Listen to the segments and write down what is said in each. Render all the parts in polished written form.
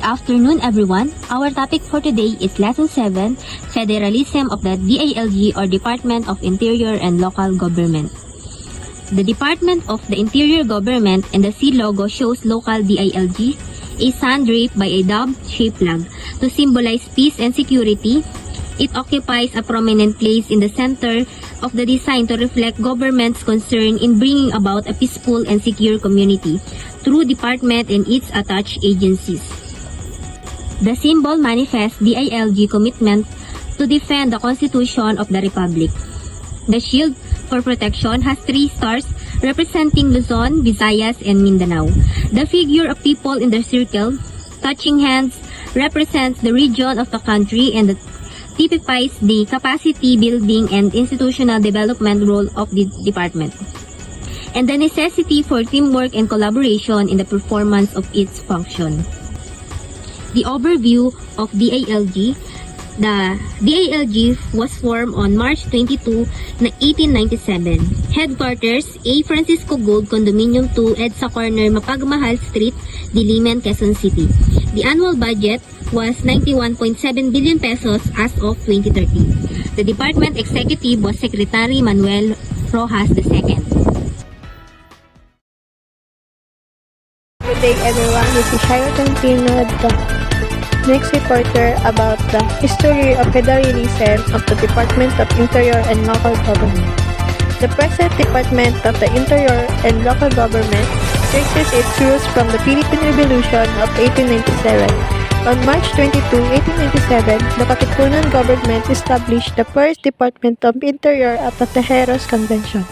afternoon, everyone. Our topic for today is Lesson 7, Federalism of the DILG or Department of Interior and Local Government. The Department of the Interior Government and the C logo shows local DILG, a sun draped by a dove-shaped flag. To symbolize peace and security, it occupies a prominent place in the center of the design to reflect government's concern in bringing about a peaceful and secure community through department and its attached agencies. The symbol manifests DILG commitment to defend the Constitution of the Republic. The shield for protection has 3 stars representing Luzon, Visayas, and Mindanao. The figure of people in the circle, touching hands, represents the region of the country and typifies the capacity building and institutional development role of the department, and the necessity for teamwork and collaboration in the performance of its function. The overview of DILG. The DILG was formed on March 22, 1897. Headquarters, A. Francisco Gold Condominium 2, EDSA Corner, Mapagmahal Street, Diliman, Quezon City. The annual budget was 91.7 billion pesos as of 2013. The department executive was Secretary Manuel Rojas II. Good day everyone, this is Shayotang Pino, the next reporter about the history of federalism of the Department of Interior and Local Government. The present Department of the Interior and Local Government traces its roots from the Philippine Revolution of 1897. On March 22, 1897, the Katipunan government established the first Department of Interior at the Tejeros Convention.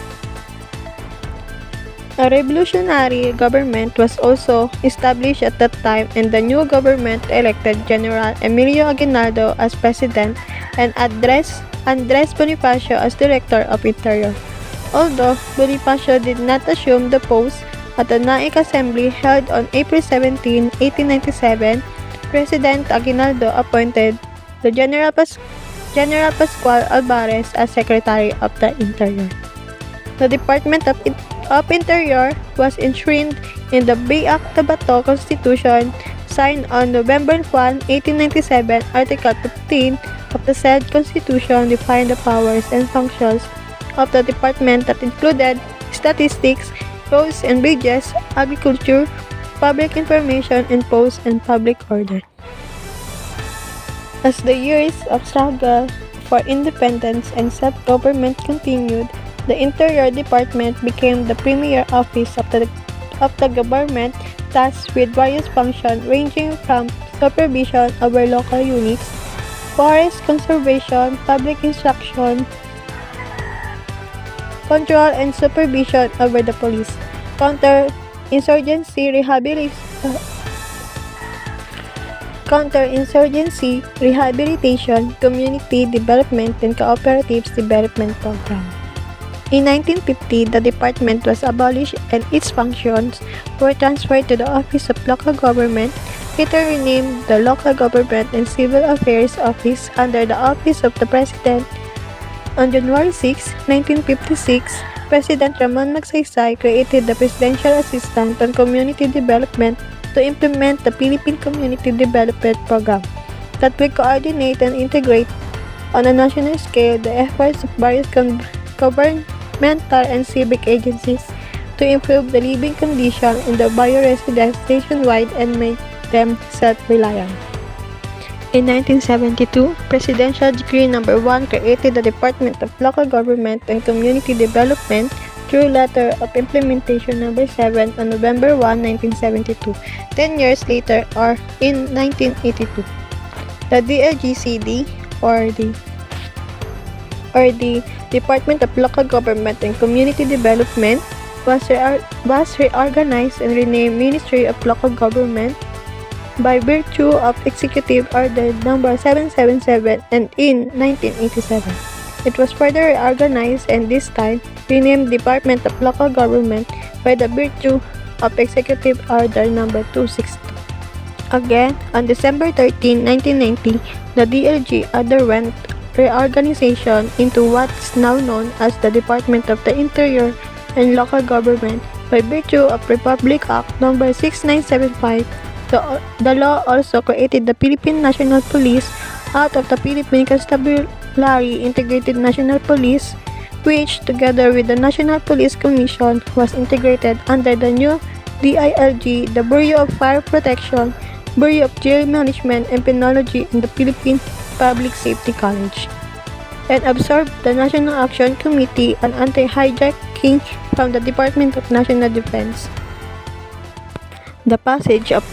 A revolutionary government was also established at that time, and the new government elected General Emilio Aguinaldo as president and Andres Bonifacio as director of Interior. Although Bonifacio did not assume the post, at the Naik Assembly held on April 17, 1897, President Aguinaldo appointed the General Pascual Alvarez as Secretary of the Interior. The Department of Interior was enshrined in the Bay Act Tabato Constitution, signed on November 1, 1897. Article 15 of the said Constitution defined the powers and functions of the department that included statistics, roads and bridges, agriculture, public information, and posts and public order. As the years of struggle for independence and self-government continued, the Interior Department became the premier office of the government, tasked with various functions ranging from supervision over local units, forest conservation, public instruction, control and supervision over the police, counterinsurgency rehabilitation, community development, and cooperatives development program. In 1950, the department was abolished and its functions were transferred to the Office of Local Government, later renamed the Local Government and Civil Affairs Office under the Office of the President. On January 6, 1956, President Ramon Magsaysay created the Presidential Assistant on Community Development to implement the Philippine Community Development Program that will coordinate and integrate on a national scale the efforts of various governmental and civic agencies to improve the living condition in the bio-residents nationwide and make them self-reliant. In 1972, Presidential Decree No. 1 created the Department of Local Government and Community Development through Letter of Implementation No. 7 on November 1, 1972. 10 years later, or in 1982, the DLGCD, or the Department of Local Government and Community Development, was reorganized and renamed Ministry of Local Government by virtue of Executive Order No. 777 and in 1987. It was further reorganized and this time renamed Department of Local Government by the virtue of Executive Order No. 262. Again, on December 13, 1990, the DLG underwent reorganization into what is now known as the Department of the Interior and Local Government by virtue of Republic Act No. 6975 The law also created the Philippine National Police out of the Philippine Constabulary Integrated National Police, which, together with the National Police Commission, was integrated under the new DILG, the Bureau of Fire Protection, Bureau of Jail Management and Penology, and the Philippine Public Safety College, and absorbed the National Action Committee on Anti-Hijacking from the Department of National Defense. The passage of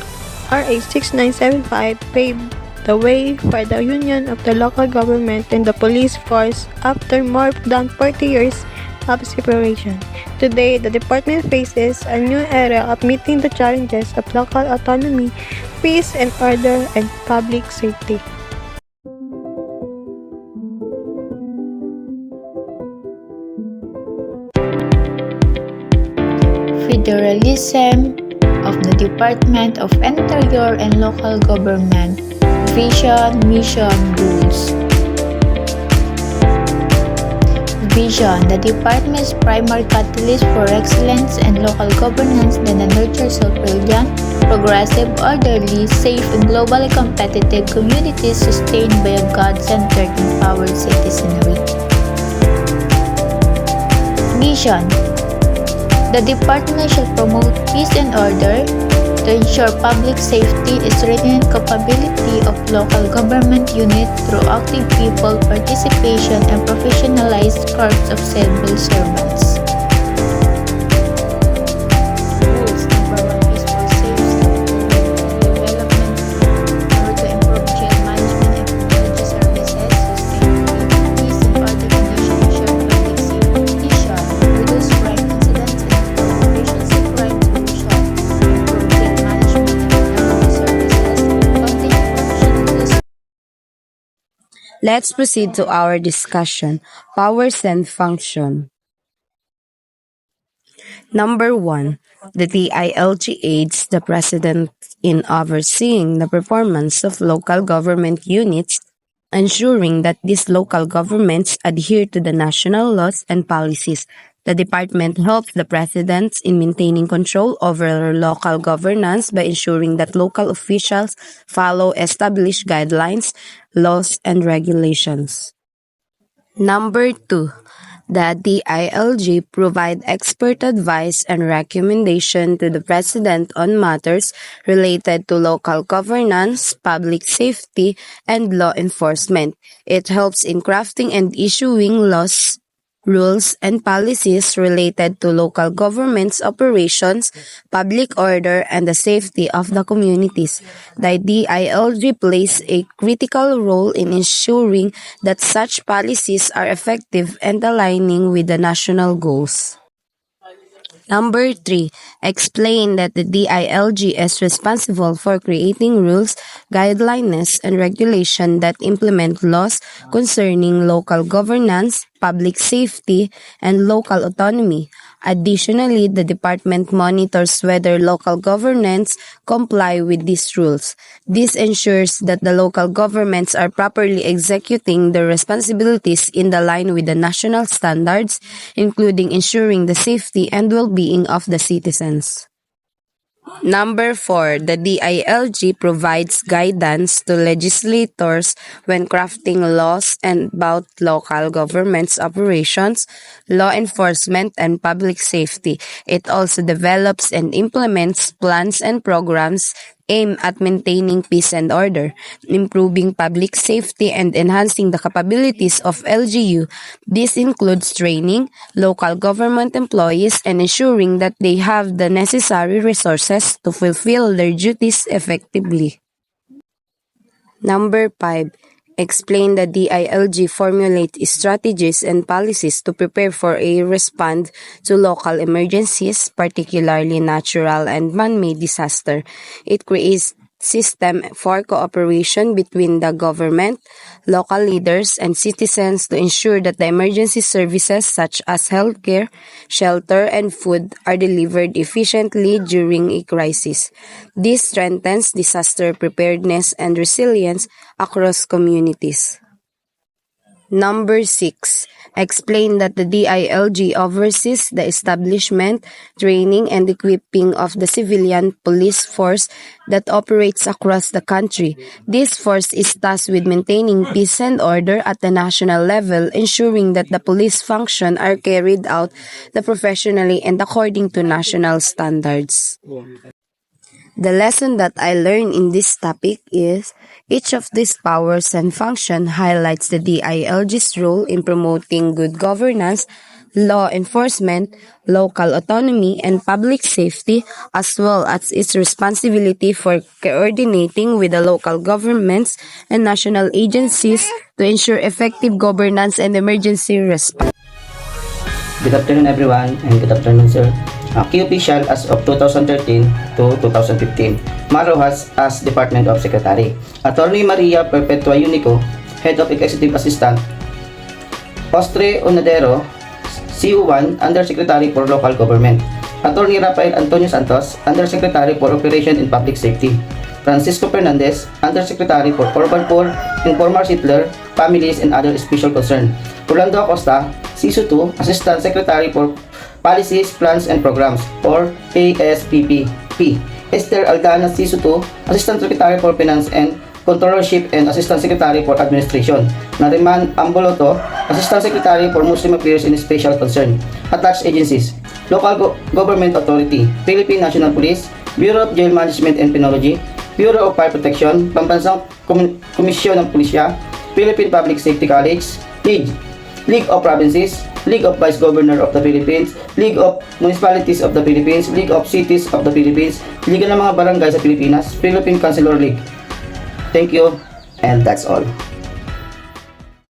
RA 6975 paved the way for the union of the local government and the police force after more than 40 years of separation. Today, the department faces a new era of meeting the challenges of local autonomy, peace and order, and public safety. Federalism of the Department of Interior and Local Government, Vision, Mission, Goals. Vision: the department's primary catalyst for excellence and local governance that nurtures self-reliant, progressive, orderly, safe, and globally competitive communities sustained by a God-centered, empowered citizenry. Mission: the department shall promote peace and order, to ensure public safety, strengthen capability of local government units through active people participation and professionalized corps of civil servants. Goals: number 1 is for safe, development, in order to improve jail management and community services, sustain peace and order conditions, ensure public safety, reduce crime incidents and improve efficiency crime solution, improve jail management and community services, continue professionalism. Let's proceed to our discussion. Powers and function. Number 1. The DILG aids the President in overseeing the performance of local government units, ensuring that these local governments adhere to the national laws and policies. The department helps the President in maintaining control over local governance by ensuring that local officials follow established guidelines, laws, and regulations. Number 2. The DILG provide expert advice and recommendation to the President on matters related to local governance, public safety, and law enforcement. It helps in crafting and issuing laws, rules, and policies related to local government's operations, public order, and the safety of the communities. The DILG plays a critical role in ensuring that such policies are effective and aligning with the national goals. Number 3. Explain that the DILG is responsible for creating rules, guidelines, and regulation that implement laws concerning local governance, public safety, and local autonomy. Additionally, the department monitors whether local governments comply with these rules. This ensures that the local governments are properly executing their responsibilities in the line with the national standards, including ensuring the safety and well-being of the citizens. Number 4. The DILG provides guidance to legislators when crafting laws and about local government's operations, law enforcement, and public safety. It also develops and implements plans and programs aimed at maintaining peace and order, improving public safety, and enhancing the capabilities of LGU. This includes training local government employees and ensuring that they have the necessary resources to fulfill their duties effectively. Number 5. Explain the DILG formulate strategies and policies to prepare for a respond to local emergencies, particularly natural and man-made disaster. It creates system for cooperation between the government, local leaders, and citizens to ensure that the emergency services such as healthcare, shelter, and food are delivered efficiently during a crisis. This strengthens disaster preparedness and resilience across communities. Number 6. explained that the DILG oversees the establishment, training, and equipping of the civilian police force that operates across the country. This force is tasked with maintaining peace and order at the national level, ensuring that the police function are carried out professionally and according to national standards. The lesson that I learned in this topic is each of these powers and functions highlights the DILG's role in promoting good governance, law enforcement, local autonomy, and public safety, as well as its responsibility for coordinating with the local governments and national agencies to ensure effective governance and emergency response. Good afternoon everyone, and good afternoon sir. Key official as of 2013 to 2015. Marojas as Department of Secretary. Attorney Maria Perpetua Unico, Head of Executive Assistant. Ostre Onadero, CU1, Undersecretary for Local Government. Attorney Rafael Antonio Santos, Undersecretary for Operation and Public Safety. Francisco Fernandez, Undersecretary for Urban Poor, Informal Settler, Families and Other Special Concern. Orlando Acosta, CISO2, Assistant Secretary for Policies, Plans and Programs, or ASPP. Esther Aldana, CISO2, Assistant Secretary for Finance and Controllership and Assistant Secretary for Administration. Nariman Amboloto, Assistant Secretary for Muslim Affairs and Special Concern. Attached agencies: Local Government Authority, Philippine National Police, Bureau of Jail Management and Penology, Bureau of Fire Protection, Pambansang Komisyon ng Pulisya, Philippine Public Safety College, League of Provinces, League of Vice Governor of the Philippines, League of Municipalities of the Philippines, League of Cities of the Philippines, Liga ng mga Barangay sa Pilipinas, Philippine Councilor League. Thank you, and that's all.